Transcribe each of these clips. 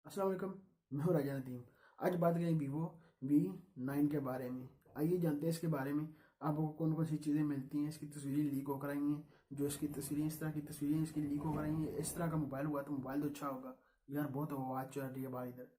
अस्सलाम वालेकुम। मैं हूँ राजा नदीम। आज बात करें वीवो V9 के बारे में। आइए जानते हैं इसके बारे में आपको कौन कौन सी चीज़ें मिलती हैं। इसकी तस्वीरें लीक होकर आई हैं, जो इसकी तस्वीरें इस तरह की तस्वीरें इसकी लीक होकर आई हैं। इस तरह का मोबाइल हुआ तो मोबाइल तो अच्छा होगा यार, बहुत आवाज़ चल रही है बाहर इधर।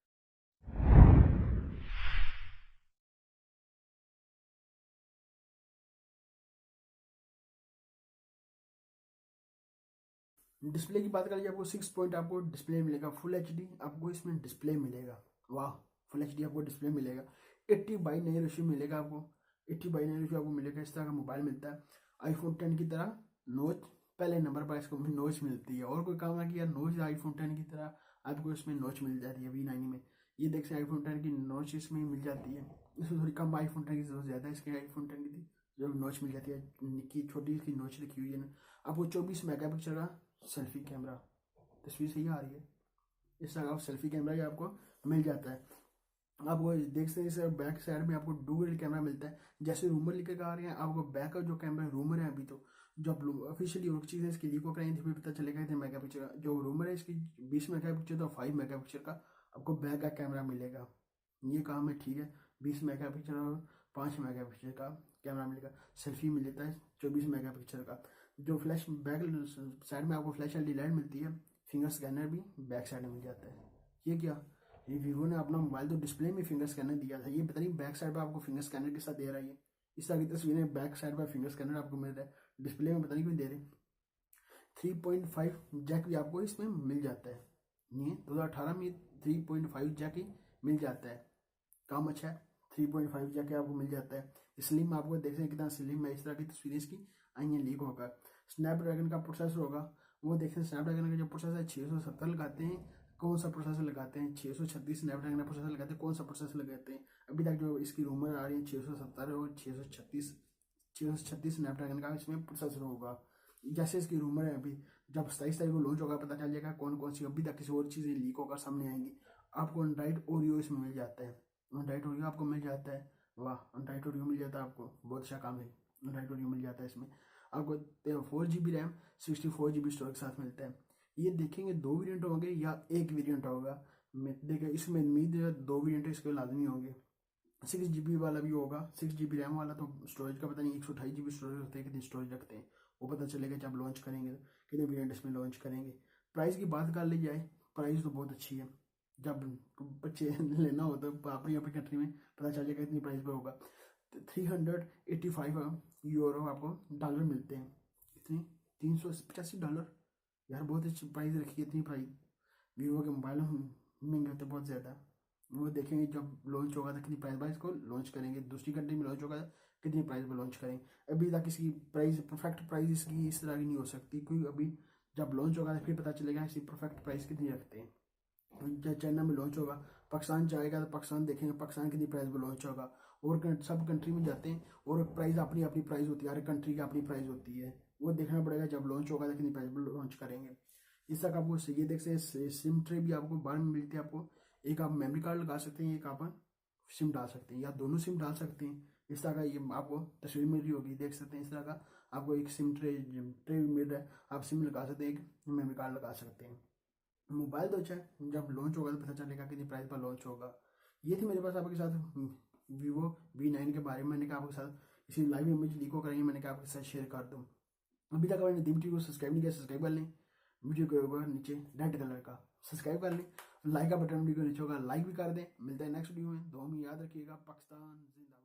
डिस्प्ले की बात करिए, आपको 6 पॉइंट आपको डिस्प्ले मिलेगा, फुल HD आपको इसमें डिस्प्ले मिलेगा। वाह, फुल HD आपको डिस्प्ले मिलेगा। 80x9 रेशियो मिलेगा आपको, 80x9 रेशियो आपको मिलेगा। इस तरह का मोबाइल मिलता है। आईफोन 10 की तरह नोच पहले नंबर पर इसको नोच मिलती है। और कोई काम ना किया, नोच आईफोन 10 की तरह आपको इसमें नोच मिल जाती है V9 में। ये देख सकते आईफोन 10 की नोच इसमें मिल जाती है। इसमें थोड़ी कम आईफोन 10 की जरूरत ज़्यादा है। इसके आईफोन 10 की थी जो नोच मिल जाती है, निक्की छोटी इसकी नोच लिखी हुई है ना। आपको 24 मेगापिक्सल का सेल्फी कैमरा, तस्वीर सही आ रही है। इस तरह का सेल्फी कैमरा ही आपको मिल जाता है। आपको देख सकते हैं सर, बैक साइड में आपको डुअल कैमरा मिलता है। जैसे रूमर लेकर आ रहे हैं, आपको बैक का जो कैमरा रूमर है अभी तो, जब ऑफिशियली और चीज़ें इसकी लीक हो कराई थी पता चलेगा कितने मेगा पिक्चर का। जो रूमर है इसकी 20 मेगा पिक्चर तो 5 मेगा पिक्चर का आपको बैक का कैमरा मिलेगा। ये काम है, ठीक है। 20 मेगा पिक्चर और 5 मेगा पिक्चर का कैमरा मिलेगा। सेल्फी मिल जाता है 24 मेगा पिक्चर का। जो फ्लैश बैक साइड में आपको फ्लैश एलईडी लाइट मिलती है। फिंगर स्कैनर भी बैक साइड में मिल जाता है। ये क्या, ये वीवो ने अपना मोबाइल तो डिस्प्ले में फिंगर स्कैनर दिया था, ये पता नहीं बैक साइड पर आपको फिंगर स्कैनर के साथ दे रहा है। ये इस तरह की तस्वीरें बैक साइड पर फिंगर स्कैनर आपको मिल रहा है, डिस्प्ले में पता नहीं क्यों दे रहे। 3.5 जैक भी आपको इसमें मिल जाता है। ये 2018 में 3.5 जैक ही मिल जाता है। काम अच्छा है। 3.5 जैक आपको मिल जाता है। स्लिम आपको देख सकते हैं कितना स्लिम है। इस तरह की तस्वीरें इसकी आई हैं, लीक होगा। स्नैपड्रैगन का प्रोसेसर होगा, वो देख सकते हैं। स्नैपड्रैगन का जो प्रोसेसर है 670 लगाते हैं। कौन सा प्रोसेसर लगाते हैं? 636 स्नैपड्रैगन का प्रोसेसर लगाते हैं। कौन सा प्रोसेसर लगाते हैं? अभी तक जो इसकी रूमर आ रही है 670 और 636 स्नैपड्रैगन का इसमें प्रोसेसर होगा। जैसे इसकी रूमर है, अभी जब 27 तारीख को लॉन्च होगा पता चल जाएगा कौन कौन सी। अभी तक किसी और चीज़ें लीक होकर सामने आएंगी। आपको एंड्राइड ओरियो इसमें मिल जाता है। एंड्राइड ओरियो आपको मिल जाता है। वाह, एंड्राइड ओरियो मिल जाता है आपको, बहुत अच्छा काम है। एंड्राइड ओरियो मिल जाता है इसमें आपको। 4 GB रैम 64 GB स्टोरेज के साथ मिलता है। ये देखेंगे 2 वेरियंट होंगे या एक वेरियंट होगा। देखिए इसमें उम्मीद है 2 वेरियंट इसके लाजमी होंगे। 6 GB वाला भी होगा। 6 GB रैम वाला तो स्टोरेज का पता नहीं, 128 GB स्टोरेज होते हैं, कितनी स्टोरेज रखते हैं वो पता चलेगा जब लॉन्च करेंगे तो, कितने वेरियंट इसमें लॉन्च करेंगे। प्राइस की बात कर ली जाए, प्राइस तो बहुत अच्छी है। जब बच्चे लेना हो तो अपनी अपनी कंट्री में पता चल जाएगा इतनी प्राइस पर होगा। 385 यूरो आपको डॉलर मिलते हैं। इतनी $385 यार, बहुत अच्छी प्राइस रखी है। इतनी प्राइस वीवो के मोबाइल महंगे होते बहुत ज़्यादा। वो देखेंगे जब लॉन्च होगा तो कितनी प्राइस बाइस को लॉन्च करेंगे। दूसरी कंट्री में लॉन्च होगा कितनी प्राइस पर लॉन्च करेंगे। अभी तक इसकी प्राइस परफेक्ट प्राइस इसकी इस तरह की नहीं हो सकती, क्योंकि अभी जब लॉन्च होगा तो फिर पता चलेगा इसकी परफेक्ट प्राइस कितनी रखते हैं। चाइना में लॉन्च होगा, पाकिस्तान जाएगा तो पाकिस्तान देखेंगे पाकिस्तान कितनी प्राइस पर लॉन्च होगा। और सब कंट्री में जाते हैं और प्राइस अपनी अपनी प्राइस होती है, हर कंट्री की अपनी प्राइस होती है। वो देखना पड़ेगा जब लॉन्च होगा तो कितनी प्राइस पर लॉन्च करेंगे। इस तक आपको ये देख सकते हैं सिम ट्रे भी आपको बाहर में मिलती है। आपको एक आप मेमोरी कार्ड लगा सकते हैं, एक आप सिम डाल सकते हैं या दोनों सिम डाल सकते हैं। इस तरह का ये आपको तस्वीर मिल रही होगी, देख सकते हैं। इस तरह का आपको एक सिम ट्रे भी मिल रहा है। आप सिम लगा सकते हैं, एक मेमोरी कार्ड लगा सकते हैं। मोबाइल तो अच्छा है, जब लॉन्च होगा तो पता चलेगा कितनी प्राइस पर लॉन्च होगा। ये थी मेरे पास आपके साथ वीवो V9 के बारे में। मैंने कहा आपके साथ इसी लाइव इमेज लीक हो करेंगे, मैंने कहा आपके साथ शेयर कर दूँ। अभी तक आपने दीप टी को सब्सक्राइब नहीं किया, सब्सक्राइब कर लें। वीडियो के ऊपर नीचे रेड कलर का सब्सक्राइब कर लें। लाइक का बटन वीडियो नीचे होगा, लाइक भी कर दें। मिलते हैं नेक्स्ट वीडियो में। दुआ में याद रखिएगा। पाकिस्तान जिंदाबाद।